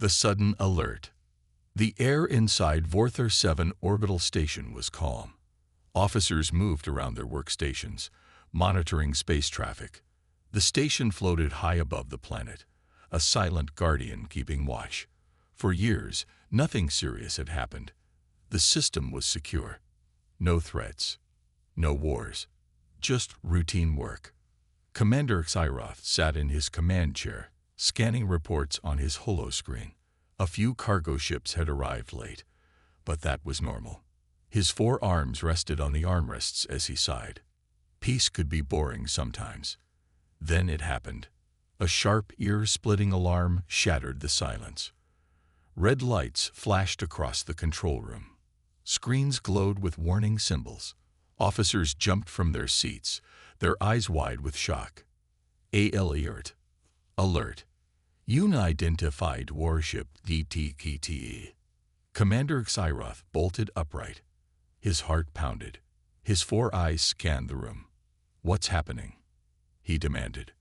The sudden alert. The air inside Vorthar 7 orbital station was calm. Officers moved around their workstations, monitoring space traffic. The station floated high above the planet, a silent guardian keeping watch. For years, nothing serious had happened. The system was secure. No threats, no wars, just routine work. Commander Xyroth sat in his command chair, scanning reports on his holoscreen. A few cargo ships had arrived late, but that was normal. His 4 arms rested on the armrests as he sighed. Peace could be boring sometimes. Then it happened. A sharp, ear-splitting alarm shattered the silence. Red lights flashed across the control room. Screens glowed with warning symbols. Officers jumped from their seats, their eyes wide with shock. Alert. Alert. Unidentified warship DTKTE. Commander Xyroth bolted upright. His heart pounded. His 4 eyes scanned the room. "What's happening?" he demanded.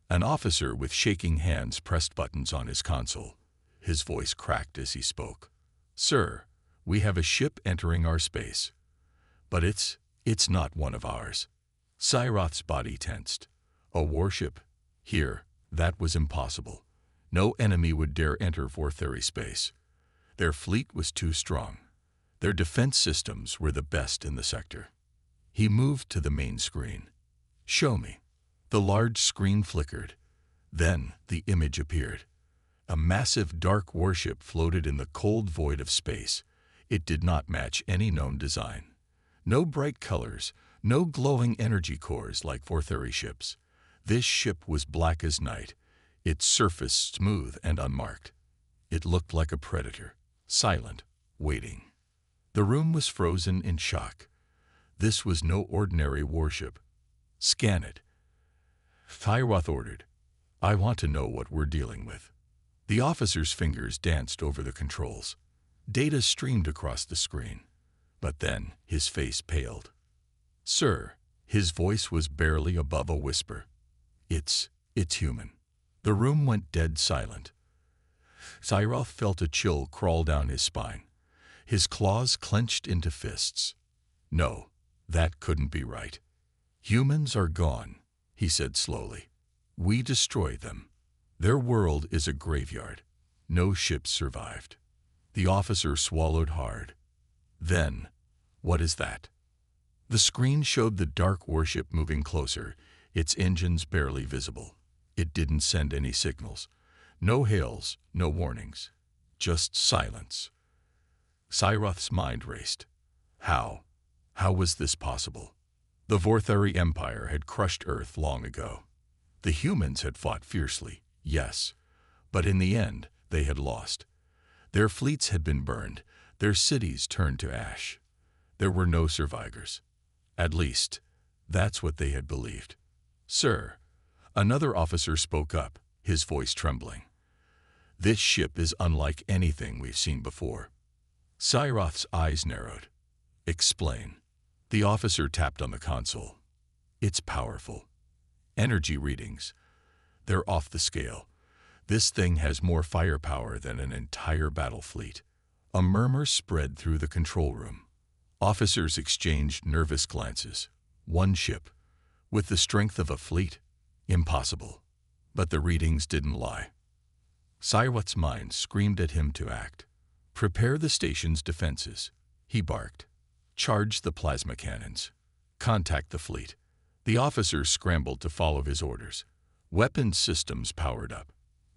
An officer with shaking hands pressed buttons on his console. His voice cracked as he spoke. "Sir, we have a ship entering our space. But it's not one of ours." Xyroth's body tensed. A warship? Here, that was impossible. No enemy would dare enter Vorthari space. Their fleet was too strong. Their defense systems were the best in the sector. He moved to the main screen. "Show me." The large screen flickered. Then the image appeared. A massive dark warship floated in the cold void of space. It did not match any known design. No bright colors, no glowing energy cores like Vorthari ships. This ship was black as night, its surface smooth and unmarked. It looked like a predator, silent, waiting. The room was frozen in shock. This was no ordinary warship. "Scan it," Xyroth ordered. "I want to know what we're dealing with." The officer's fingers danced over the controls. Data streamed across the screen. But then his face paled. "Sir," his voice was barely above a whisper. It's human." The room went dead silent. Xyroth felt a chill crawl down his spine. His claws clenched into fists. "No, that couldn't be right." "Humans are gone," he said slowly. "We destroyed them. Their world is a graveyard. No ships survived." The officer swallowed hard. "Then, what is that?" The screen showed the dark warship moving closer, its engines barely visible. It didn't send any signals. No hails, no warnings. Just silence. Xyroth's mind raced. How was this possible? The Vorthari Empire had crushed Earth long ago. The humans had fought fiercely, yes, but in the end they had lost. Their fleets had been burned, their cities turned to ash. There were no survivors. At least, that's what they had believed. "Sir," another officer spoke up, his voice trembling. "This ship is unlike anything we've seen before." Xyroth's eyes narrowed. "Explain." The officer tapped on the console. "It's powerful. Energy readings. They're off the scale. This thing has more firepower than an entire battle fleet." A murmur spread through the control room. Officers exchanged nervous glances. One ship, with the strength of a fleet? Impossible. But the readings didn't lie. Xyroth's mind screamed at him to act. "Prepare the station's defenses," he barked. "Charge the plasma cannons. Contact the fleet." The officers scrambled to follow his orders. Weapons systems powered up.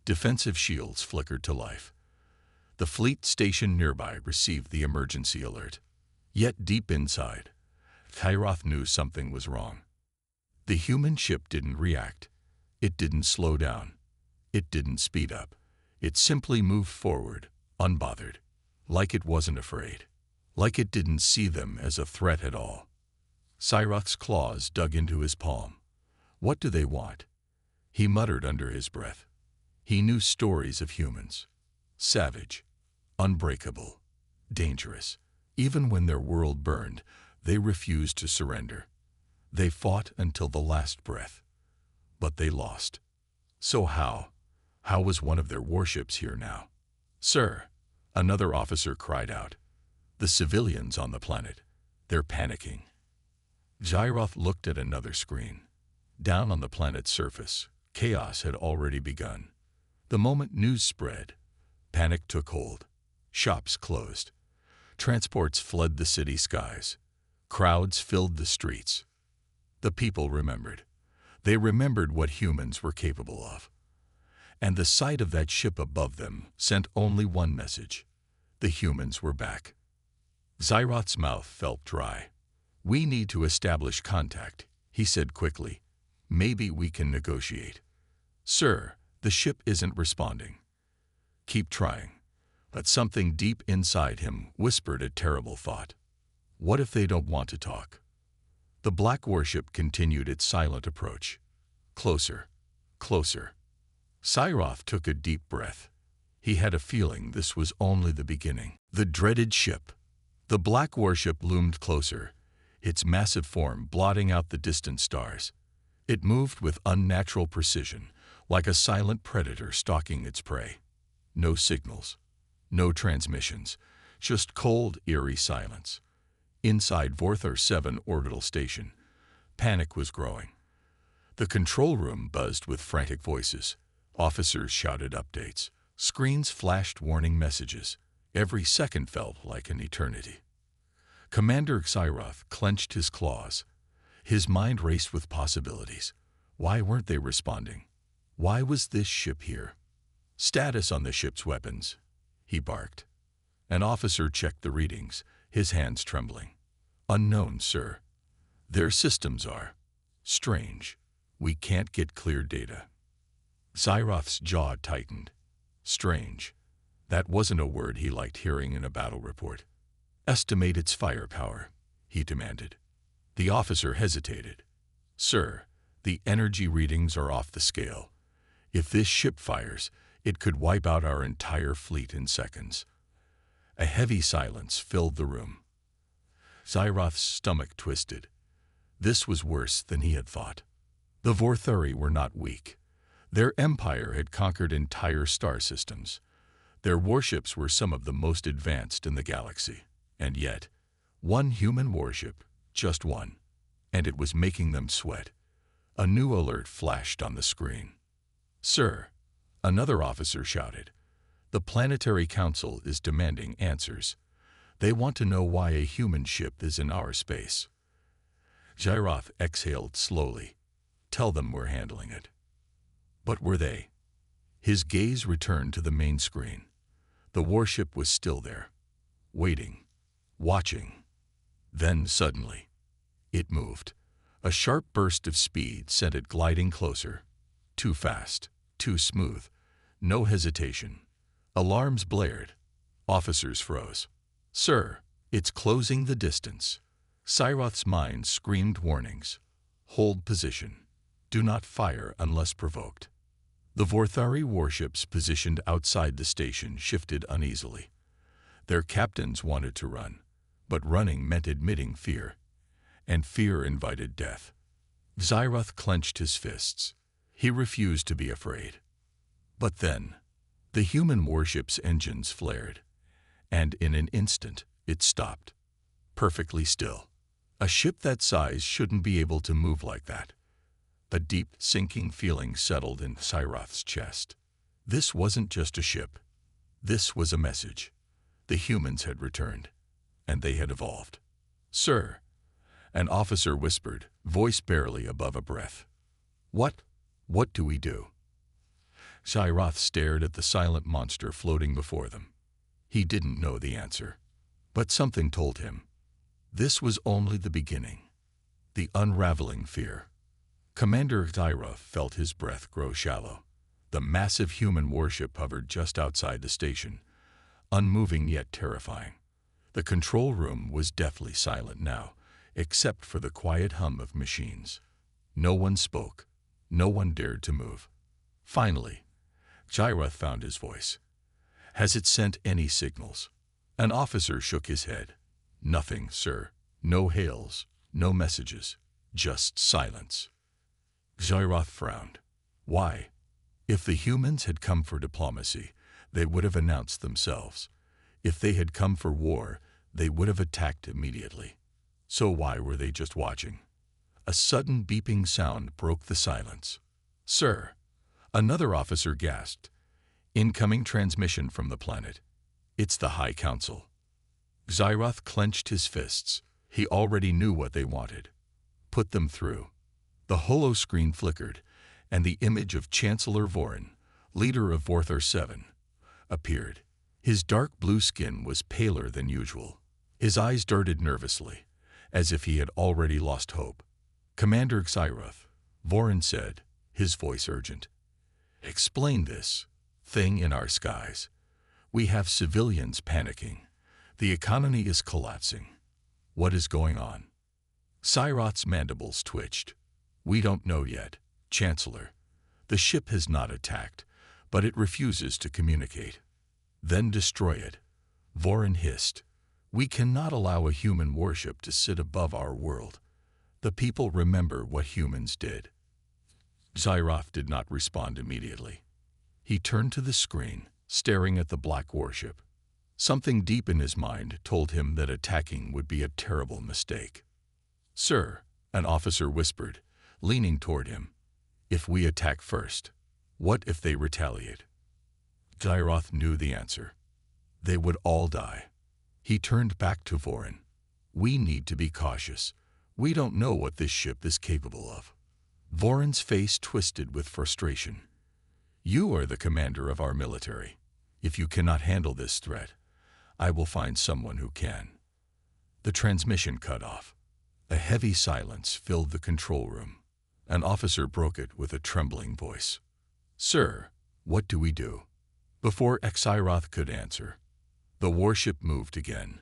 Defensive shields flickered to life. The fleet station nearby received the emergency alert. Yet deep inside, Xyroth knew something was wrong. The human ship didn't react. It didn't slow down. It didn't speed up. It simply moved forward, unbothered, like it wasn't afraid, like it didn't see them as a threat at all. Xyroth's claws dug into his palm. "What do they want?" he muttered under his breath. He knew stories of humans. Savage, unbreakable, dangerous. Even when their world burned, they refused to surrender. They fought until the last breath. But they lost. So how was one of their warships here now? "Sir," another officer cried out. "The civilians on the planet, they're panicking." Xyroth looked at another screen. Down on the planet's surface, chaos had already begun. The moment news spread, panic took hold. Shops closed. Transports fled the city skies. Crowds filled the streets. The people remembered. They remembered what humans were capable of. And the sight of that ship above them sent only one message. The humans were back. Xyroth's mouth felt dry. "We need to establish contact," he said quickly. "Maybe we can negotiate." "Sir, the ship isn't responding." "Keep trying." But something deep inside him whispered a terrible thought. What if they don't want to talk? The black warship continued its silent approach. Closer, closer. Xyroth took a deep breath. He had a feeling this was only the beginning. The dreaded ship. The black warship loomed closer, its massive form blotting out the distant stars. It moved with unnatural precision, like a silent predator stalking its prey. No signals, no transmissions, just cold, eerie silence. Inside Vorthar 7 orbital station, panic was growing. The control room buzzed with frantic voices. Officers shouted updates. Screens flashed warning messages. Every second felt like an eternity. Commander Xyroth clenched his claws. His mind raced with possibilities. Why weren't they responding? Why was this ship here? "Status on the ship's weapons," he barked. An officer checked the readings, his hands trembling. "Unknown, sir. Their systems are strange. We can't get clear data." Xyroth's jaw tightened. Strange. That wasn't a word he liked hearing in a battle report. "Estimate its firepower," he demanded. The officer hesitated. "Sir, the energy readings are off the scale. If this ship fires, it could wipe out our entire fleet in seconds." A heavy silence filled the room. Xyroth's stomach twisted. This was worse than he had thought. The Vorthari were not weak. Their empire had conquered entire star systems. Their warships were some of the most advanced in the galaxy. And yet, one human warship, just one, and it was making them sweat. A new alert flashed on the screen. "Sir," another officer shouted, "the Planetary Council is demanding answers. They want to know why a human ship is in our space." Xyroth exhaled slowly. "Tell them we're handling it." But were they? His gaze returned to the main screen. The warship was still there, waiting, watching. Then suddenly, it moved. A sharp burst of speed sent it gliding closer. Too fast, too smooth, no hesitation. Alarms blared. Officers froze. "Sir, it's closing the distance." Xyroth's mind screamed warnings. "Hold position. Do not fire unless provoked." The Vorthari warships positioned outside the station shifted uneasily. Their captains wanted to run, but running meant admitting fear, and fear invited death. Xyroth clenched his fists. He refused to be afraid. But then, the human warship's engines flared, and in an instant it stopped, perfectly still. A ship that size shouldn't be able to move like that. A deep, sinking feeling settled in Xyroth's chest. This wasn't just a ship. This was a message. The humans had returned, and they had evolved. "Sir," an officer whispered, voice barely above a breath. What do we do?" Xyroth stared at the silent monster floating before them. He didn't know the answer, but something told him. This was only the beginning. The unraveling fear. Commander Xyroth felt his breath grow shallow. The massive human warship hovered just outside the station, unmoving yet terrifying. The control room was deathly silent now, except for the quiet hum of machines. No one spoke. No one dared to move. Finally, Xyroth found his voice. "Has it sent any signals?" An officer shook his head. "Nothing, sir. No hails, no messages, just silence." Xyroth frowned. Why? If the humans had come for diplomacy, they would have announced themselves. If they had come for war, they would have attacked immediately. So why were they just watching? A sudden beeping sound broke the silence. "Sir," another officer gasped. "Incoming transmission from the planet. It's the High Council." Xyroth clenched his fists. He already knew what they wanted. Put them through. The holoscreen flickered, and the image of Chancellor Vorin, leader of Vorthar 7, appeared. His dark blue skin was paler than usual. His eyes darted nervously, as if he had already lost hope. "Commander Xyroth," Vorin said, his voice urgent. "Explain this thing in our skies. We have civilians panicking. The economy is collapsing. What is going on?" Xyroth's mandibles twitched. "We don't know yet, Chancellor. The ship has not attacked, but it refuses to communicate." "Then destroy it," Vorin hissed. "We cannot allow a human warship to sit above our world. The people remember what humans did." Xyroth did not respond immediately. He turned to the screen, staring at the black warship. Something deep in his mind told him that attacking would be a terrible mistake. "Sir," an officer whispered, leaning toward him, "if we attack first, what if they retaliate?" Xyroth knew the answer. They would all die. He turned back to Vorin. "We need to be cautious. We don't know what this ship is capable of." Vorin's face twisted with frustration. "You are the commander of our military. If you cannot handle this threat, I will find someone who can." The transmission cut off. A heavy silence filled the control room. An officer broke it with a trembling voice. "Sir, what do we do?" Before Xyroth could answer, the warship moved again.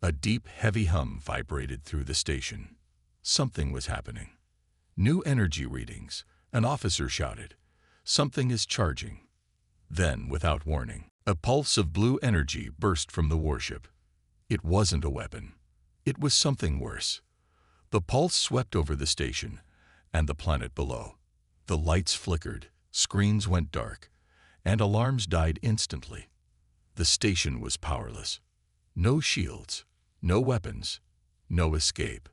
A deep, heavy hum vibrated through the station. Something was happening. "New energy readings," an officer shouted. "Something is charging." Then, without warning, a pulse of blue energy burst from the warship. It wasn't a weapon. It was something worse. The pulse swept over the station and the planet below. The lights flickered, screens went dark, and alarms died instantly. The station was powerless. No shields, no weapons, no escape.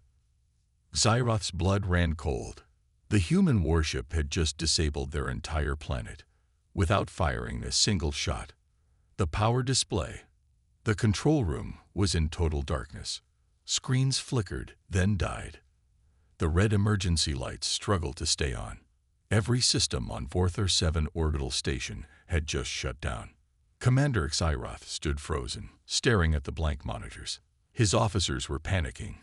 Xyroth's blood ran cold. The human warship had just disabled their entire planet, without firing a single shot. The power display, the control room, was in total darkness. Screens flickered, then died. The red emergency lights struggled to stay on. Every system on Vorthar 7 orbital station had just shut down. Commander Xyroth stood frozen, staring at the blank monitors. His officers were panicking,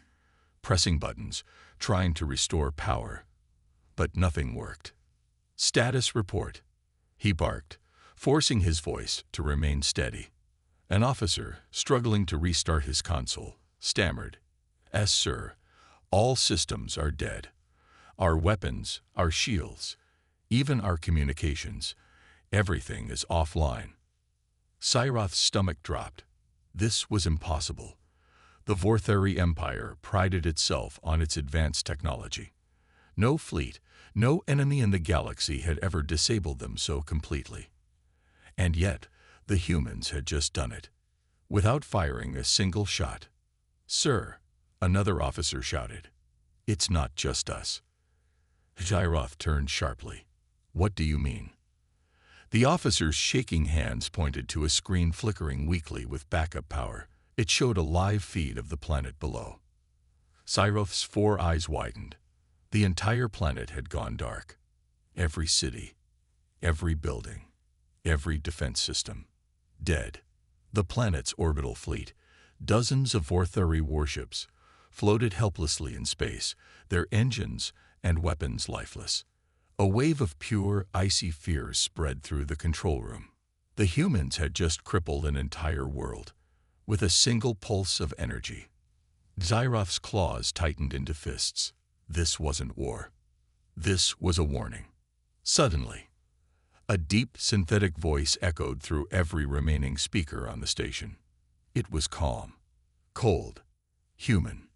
pressing buttons, trying to restore power. But nothing worked. "Status report," he barked, forcing his voice to remain steady. An officer, struggling to restart his console, stammered, "Yes, sir. All systems are dead. Our weapons, our shields, even our communications, everything is offline." Xyroth's stomach dropped. This was impossible. The Vorthari Empire prided itself on its advanced technology. No fleet, no enemy in the galaxy had ever disabled them so completely. And yet, the humans had just done it, without firing a single shot. "Sir," another officer shouted, "it's not just us." Xyroth turned sharply. "What do you mean?" The officer's shaking hands pointed to a screen flickering weakly with backup power. It showed a live feed of the planet below. Xyroth's 4 eyes widened. The entire planet had gone dark. Every city, every building, every defense system, dead. The planet's orbital fleet, dozens of Vorthari warships, floated helplessly in space, their engines and weapons lifeless. A wave of pure, icy fear spread through the control room. The humans had just crippled an entire world, with a single pulse of energy. Xyroth's claws tightened into fists. This wasn't war. This was a warning. Suddenly, a deep, synthetic voice echoed through every remaining speaker on the station. It was calm, cold, human.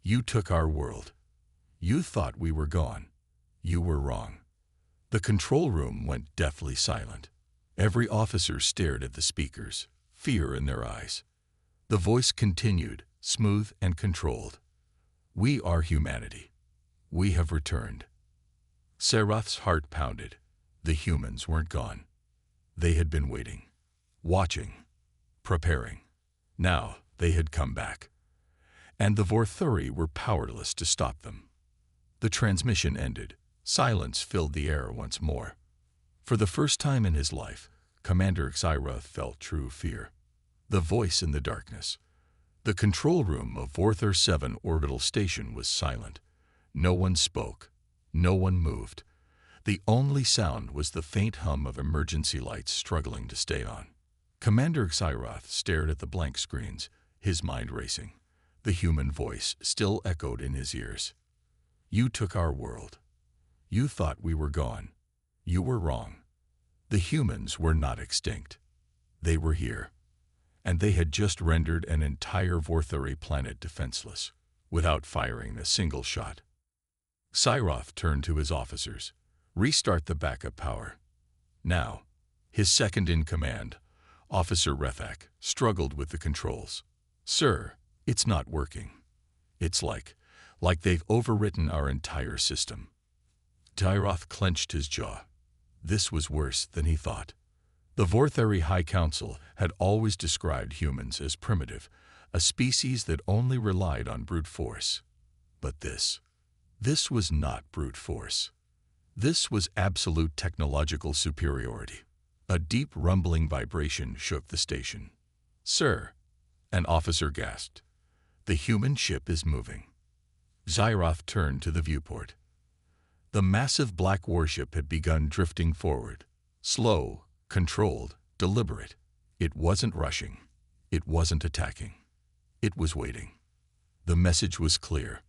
"You took our world. You thought we were gone. You were wrong." The control room went deathly silent. Every officer stared at the speakers, fear in their eyes. The voice continued, smooth and controlled. "We are humanity. We have returned." Sarath's heart pounded. The humans weren't gone. They had been waiting, watching, preparing. Now they had come back. And the Vorthuri were powerless to stop them. The transmission ended. Silence filled the air once more. For the first time in his life, Commander Xyroth felt true fear. The voice in the darkness. The control room of Vorthur 7 orbital station was silent. No one spoke. No one moved. The only sound was the faint hum of emergency lights struggling to stay on. Commander Xyroth stared at the blank screens, his mind racing. The human voice still echoed in his ears. "You took our world. You thought we were gone. You were wrong. The humans were not extinct. They were here. And they had just rendered an entire Vorthuri planet defenseless, without firing a single shot." Xyroth turned to his officers. "Restart the backup power." Now, his second-in-command, Officer Rethak, struggled with the controls. "Sir, it's not working. It's like they've overwritten our entire system." Xyroth clenched his jaw. This was worse than he thought. The Vorthuri High Council had always described humans as primitive, a species that only relied on brute force. But this was not brute force. This was absolute technological superiority. A deep rumbling vibration shook the station. "Sir," an officer gasped, "the human ship is moving." Xyroth turned to the viewport. The massive black warship had begun drifting forward. Slow, controlled, deliberate. It wasn't rushing. It wasn't attacking. It was waiting. The message was clear.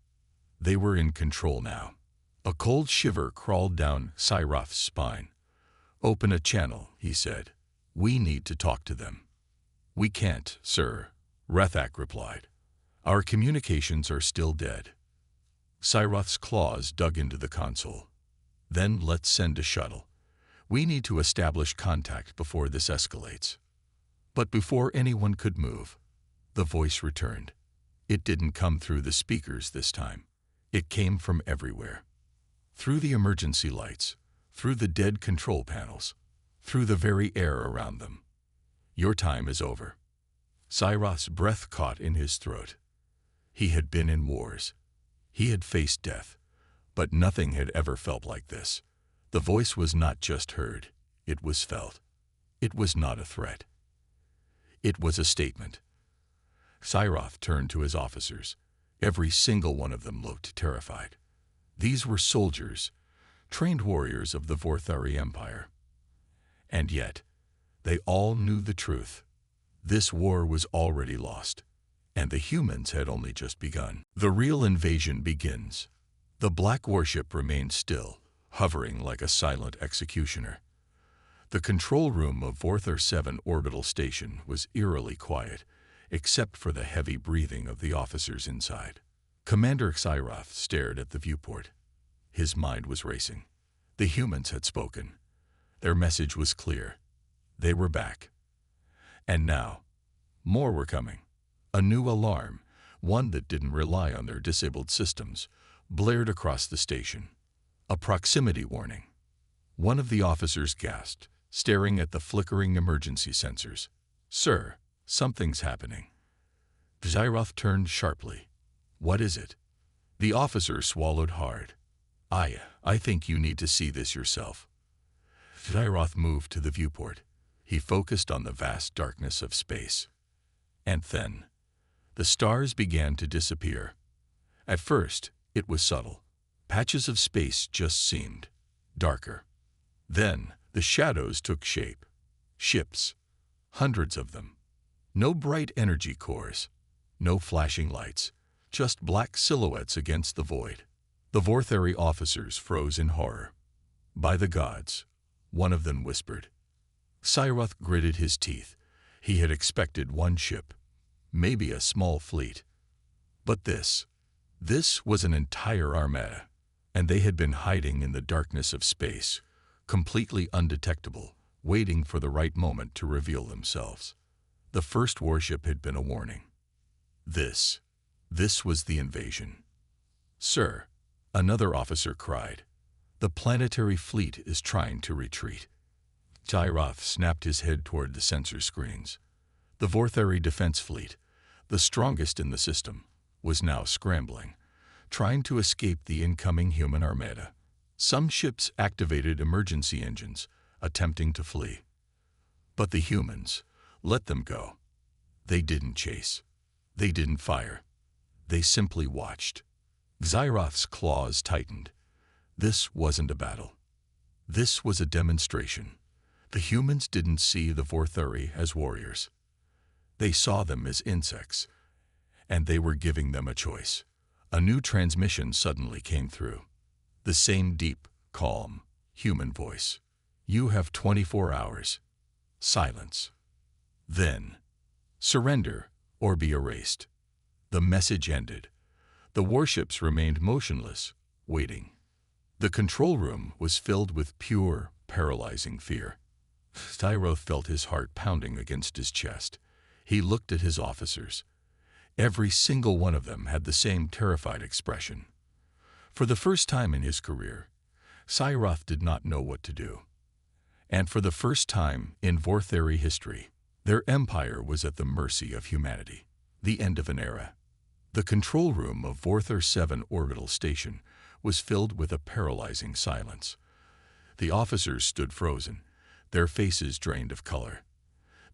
They were in control now. A cold shiver crawled down Xyroth's spine. "Open a channel," he said. "We need to talk to them." "We can't, sir," Rethak replied. "Our communications are still dead." Xyroth's claws dug into the console. "Then let's send a shuttle. We need to establish contact before this escalates." But before anyone could move, the voice returned. It didn't come through the speakers this time. It came from everywhere. Through the emergency lights, through the dead control panels, through the very air around them. "Your time is over." Xyroth's breath caught in his throat. He had been in wars. He had faced death, but nothing had ever felt like this. The voice was not just heard, it was felt. It was not a threat. It was a statement. Xyroth turned to his officers. Every single one of them looked terrified. These were soldiers, trained warriors of the Vorthuri Empire. And yet, they all knew the truth. This war was already lost, and the humans had only just begun. The real invasion begins. The black warship remained still, hovering like a silent executioner. The control room of Vorthur 7 orbital station was eerily quiet, except for the heavy breathing of the officers inside. Commander Xyroth stared at the viewport. His mind was racing. The humans had spoken. Their message was clear. They were back. And now, more were coming. A new alarm, one that didn't rely on their disabled systems, blared across the station. A proximity warning. One of the officers gasped, staring at the flickering emergency sensors. "Sir, something's happening." Xyroth turned sharply. "What is it?" The officer swallowed hard. I think you need to see this yourself." Xyroth moved to the viewport. He focused on the vast darkness of space. And then, the stars began to disappear. At first, it was subtle. Patches of space just seemed darker. Then, the shadows took shape. Ships, hundreds of them. No bright energy cores, no flashing lights, just black silhouettes against the void. The Vorthuri officers froze in horror. "By the gods," one of them whispered. Xyroth gritted his teeth. He had expected one ship, maybe a small fleet. But this was an entire armada, and they had been hiding in the darkness of space, completely undetectable, waiting for the right moment to reveal themselves. The first warship had been a warning. This was the invasion. "Sir," another officer cried, "the planetary fleet is trying to retreat." Tyroth snapped his head toward the sensor screens. The Vorthari defense fleet, the strongest in the system, was now scrambling, trying to escape the incoming human armada. Some ships activated emergency engines, attempting to flee. But the humans, let them go. They didn't chase. They didn't fire. They simply watched. Xyroth's claws tightened. This wasn't a battle. This was a demonstration. The humans didn't see the Vorthari as warriors. They saw them as insects, and they were giving them a choice. A new transmission suddenly came through. The same deep, calm, human voice. "You have 24 hours. Silence. Then, surrender or be erased." The message ended. The warships remained motionless, waiting. The control room was filled with pure, paralyzing fear. Tyroth felt his heart pounding against his chest. He looked at his officers. Every single one of them had the same terrified expression. For the first time in his career, Tyroth did not know what to do. And for the first time in Vorthari history, their empire was at the mercy of humanity. The end of an era. The control room of Vorthar 7 orbital station was filled with a paralyzing silence. The officers stood frozen, their faces drained of color.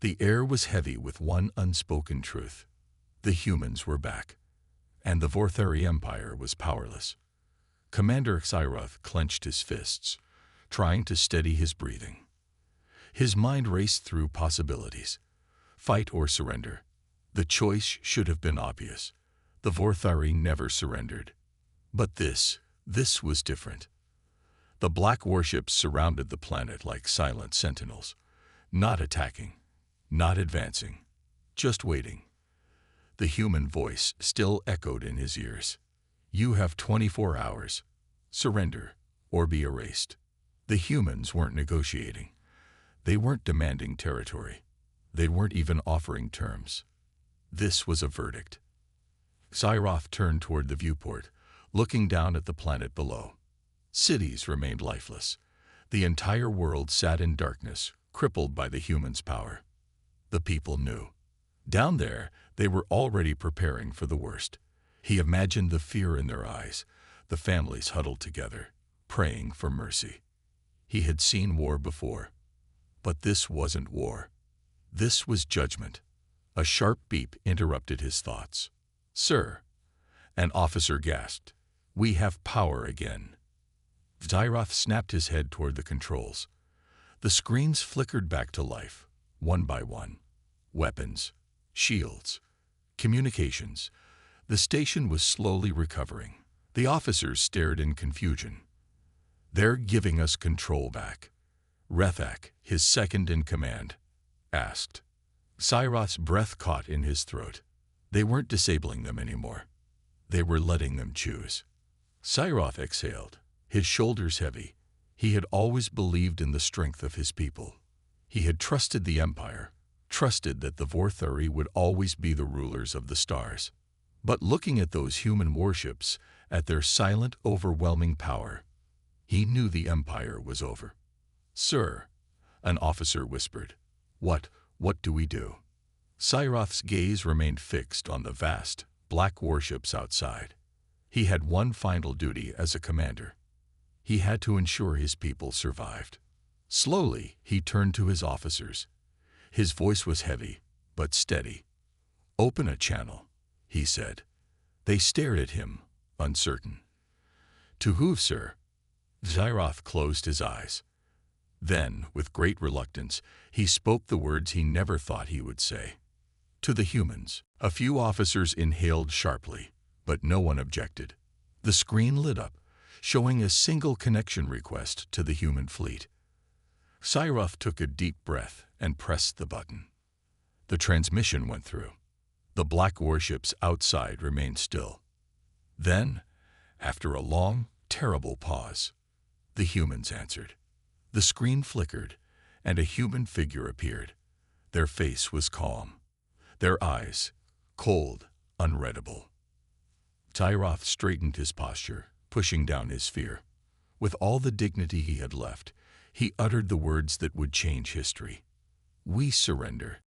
The air was heavy with one unspoken truth. The humans were back, and the Vorthari Empire was powerless. Commander Xyroth clenched his fists, trying to steady his breathing. His mind raced through possibilities. Fight or surrender. The choice should have been obvious. The Vorthari never surrendered. But this was different. The black warships surrounded the planet like silent sentinels, not attacking, not advancing, just waiting. The human voice still echoed in his ears. "You have 24 hours. Surrender or be erased." The humans weren't negotiating. They weren't demanding territory. They weren't even offering terms. This was a verdict. Xyroth turned toward the viewport, looking down at the planet below. Cities remained lifeless. The entire world sat in darkness, crippled by the humans' power. The people knew. Down there, they were already preparing for the worst. He imagined the fear in their eyes, the families huddled together, praying for mercy. He had seen war before, but this wasn't war. This was judgment. A sharp beep interrupted his thoughts. "Sir," an officer gasped, "we have power again." Tyroth snapped his head toward the controls. The screens flickered back to life, one by one. Weapons, shields, communications. The station was slowly recovering. The officers stared in confusion. "They're giving us control back," Rethak, his second in command, asked. Xyroth's breath caught in his throat. They weren't disabling them anymore. They were letting them choose. Xyroth exhaled, his shoulders heavy. He had always believed in the strength of his people. He had trusted the Empire, trusted that the Vorthari would always be the rulers of the stars. But looking at those human warships, at their silent, overwhelming power, he knew the Empire was over. "Sir," an officer whispered, What do we do?" Xyroth's gaze remained fixed on the vast, black warships outside. He had one final duty as a commander. He had to ensure his people survived. Slowly, he turned to his officers. His voice was heavy, but steady. "Open a channel," he said. They stared at him, uncertain. "To who, sir?" Xyroth closed his eyes. Then, with great reluctance, he spoke the words he never thought he would say. "To the humans." A few officers inhaled sharply, but no one objected. The screen lit up, showing a single connection request to the human fleet. Xyroth took a deep breath and pressed the button. The transmission went through. The black warships outside remained still. Then, after a long, terrible pause, the humans answered. The screen flickered, and a human figure appeared. Their face was calm, their eyes cold, unreadable. Tyroth straightened his posture, pushing down his fear. With all the dignity he had left, he uttered the words that would change history. "We surrender."